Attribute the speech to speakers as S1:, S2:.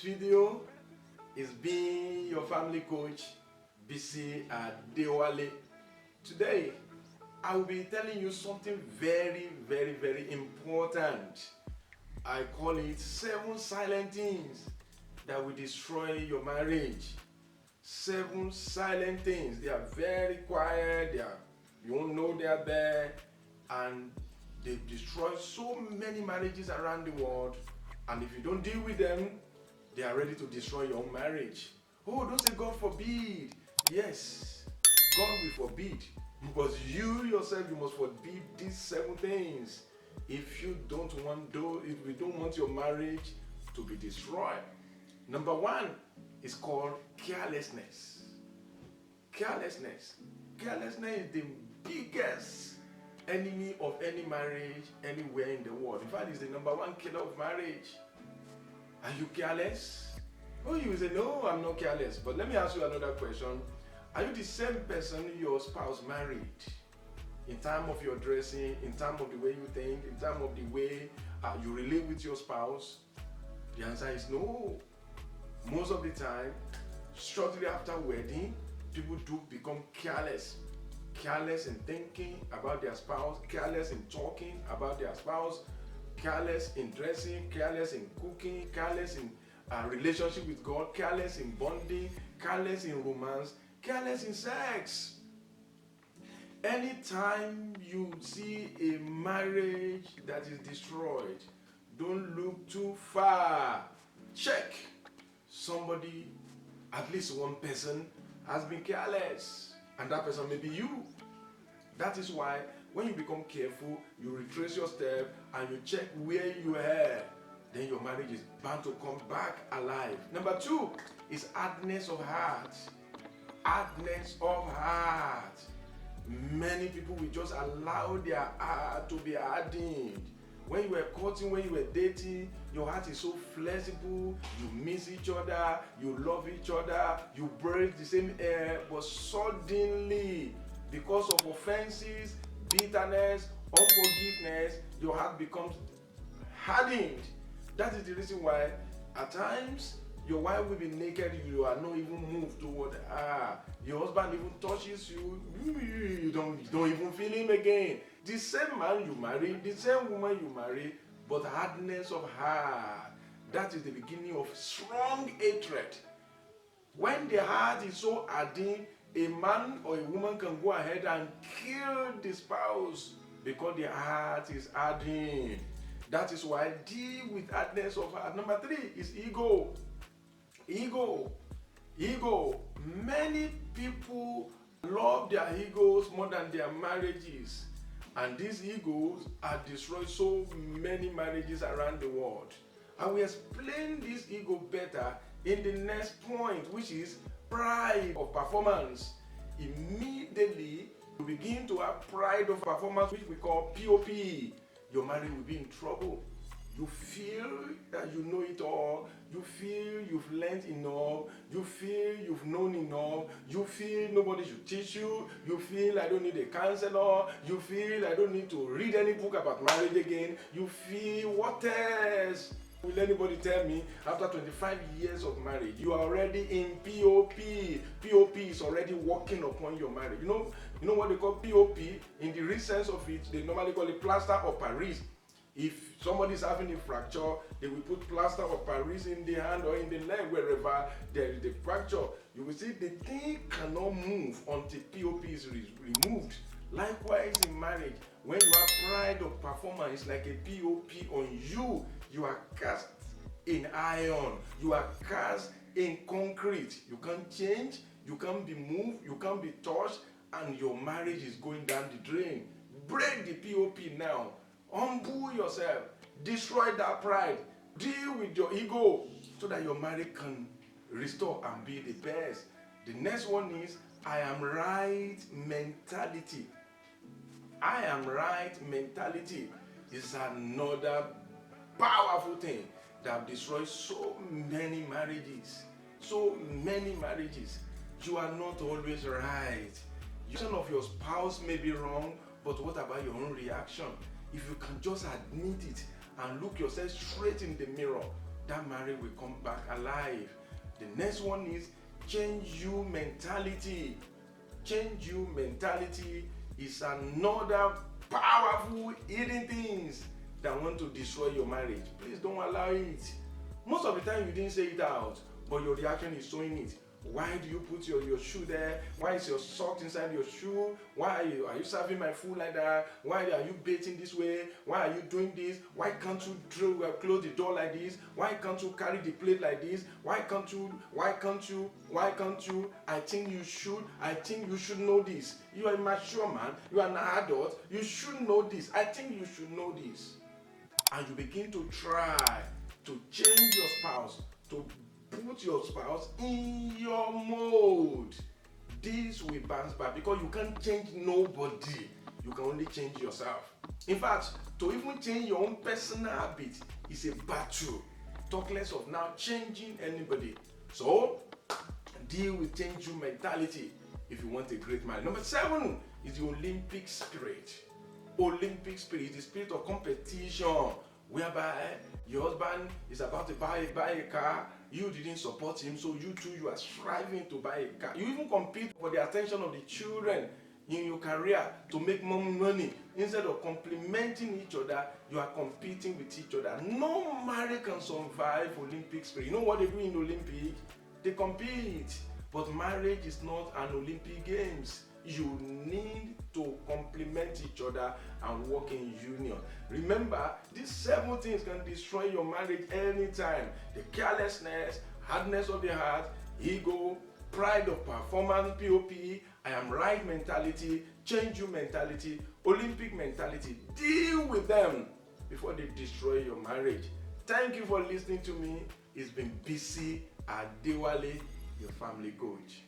S1: video is being your family coach, BC Adewale. Today, I will be telling you something very important. I call it 7 silent things that will destroy your marriage. 7 silent things. They are very quiet, you won't know they are there, and they destroy so many marriages around the world. And if you don't deal with them, they are ready to destroy your own marriage. Oh, don't say God forbid. Yes, God will forbid. Because you yourself, you must forbid these 7 things. If you don't want your marriage to be destroyed. Number 1 is called carelessness. Carelessness. Carelessness is the biggest enemy of any marriage anywhere in the world. In fact, it's the number 1 killer of marriage. Are you careless? Oh, you say, no, I'm not careless. But let me ask you another question. Are you the same person your spouse married? In terms of your dressing, in terms of the way you think, in terms of the way you relate with your spouse? The answer is no. Most of the time, shortly after wedding, people do become careless. Careless in thinking about their spouse, careless in talking about their spouse, careless in dressing, careless in cooking, careless in relationship with God, careless in bonding, careless in romance, careless in sex. Anytime you see a marriage that is destroyed, don't look too far. Check. Somebody, at least one person, has been careless, and that person may be you. That is why when you become careful, you retrace your step and you check where you are, then your marriage is bound to come back alive. Number 2 is hardness of heart. Hardness of heart. Many people will just allow their heart to be hardened. When you were courting, when you were dating, your heart is so flexible, you miss each other, you love each other, you breathe the same air, but suddenly, because of offenses, bitterness, unforgiveness, your heart becomes hardened. That is the reason why at times your wife will be naked, you are not even moved toward her. Your husband even touches you, you don't even feel him again. The same man you marry, the same woman you marry, but hardness of heart. That is the beginning of strong hatred. When the heart is so hardened, a man or a woman can go ahead and kill the spouse because the heart is hardened. That is why deal with hardness of heart. Number 3 is ego. Ego. Many people love their egos more than their marriages. And these egos have destroyed so many marriages around the world. I will explain this ego better in the next point, which is pride of performance. Immediately, you begin to have pride of performance, which we call POP. Your marriage will be in trouble. You feel that you know it all. You feel you've learned enough. You feel you've known enough. You feel nobody should teach you. You feel I don't need a counselor. You feel I don't need to read any book about marriage again. You feel what else? Will anybody tell me after 25 years of marriage, you are already in POP? POP is already working upon your marriage. You know what they call POP? In the real sense of it, they normally call it plaster of Paris. If somebody is having a fracture, they will put plaster of Paris in the hand or in the leg, wherever there is a fracture. You will see the thing cannot move until POP is removed. Likewise in marriage, when you have pride of performance like a POP on you, you are cast in iron, you are cast in concrete. You can't change, you can't be moved, you can't be touched, and your marriage is going down the drain. Break the POP now. Humble yourself. Destroy that pride. Deal with your ego so that your marriage can restore and be the best. The next one is I am right mentality. I am right mentality is another powerful thing that destroys so many marriages. So many marriages. You are not always right. The reaction of your spouse may be wrong, but what about your own reaction? If you can just admit it and look yourself straight in the mirror, that marriage will come back alive. The next one is change you mentality. Change you mentality is another powerful hidden things that want to destroy your marriage. Please don't allow it. Most of the time you didn't say it out, but your reaction is showing it. Why do you put your shoe there? Why is your sock inside your shoe? Why are you serving my food like that? Why are you bathing this way? Why are you doing this? Why can't you close the door like this? Why can't you carry the plate like this? Why can't you? I think you should know this. You are a mature man. You are an adult. You should know this. I think you should know this. And you begin to try to change your spouse, to put your spouse in your mode. This will bounce back because you can't change nobody. You can only change yourself. In fact, to even change your own personal habit is a battle. Talk less of now changing anybody. So, deal with change your mentality if you want a great marriage. Number 7 is the Olympic spirit. Olympic spirit is the spirit of competition, whereby your husband is about to buy a car, you didn't support him, so you are striving to buy a car. You even compete for the attention of the children in your career to make more money. Instead of complementing each other, you are competing with each other. No marriage can survive Olympic spirit. You know what they do in Olympic? They compete. But marriage is not an Olympic Games. You need to complement each other and work in union. Remember, these 7 things can destroy your marriage anytime. The carelessness, hardness of the heart, ego, pride of performance, POP, I am right mentality, change you mentality, Olympic mentality. Deal with them before they destroy your marriage. Thank you for listening to me. It's been BC Adewale, your family coach.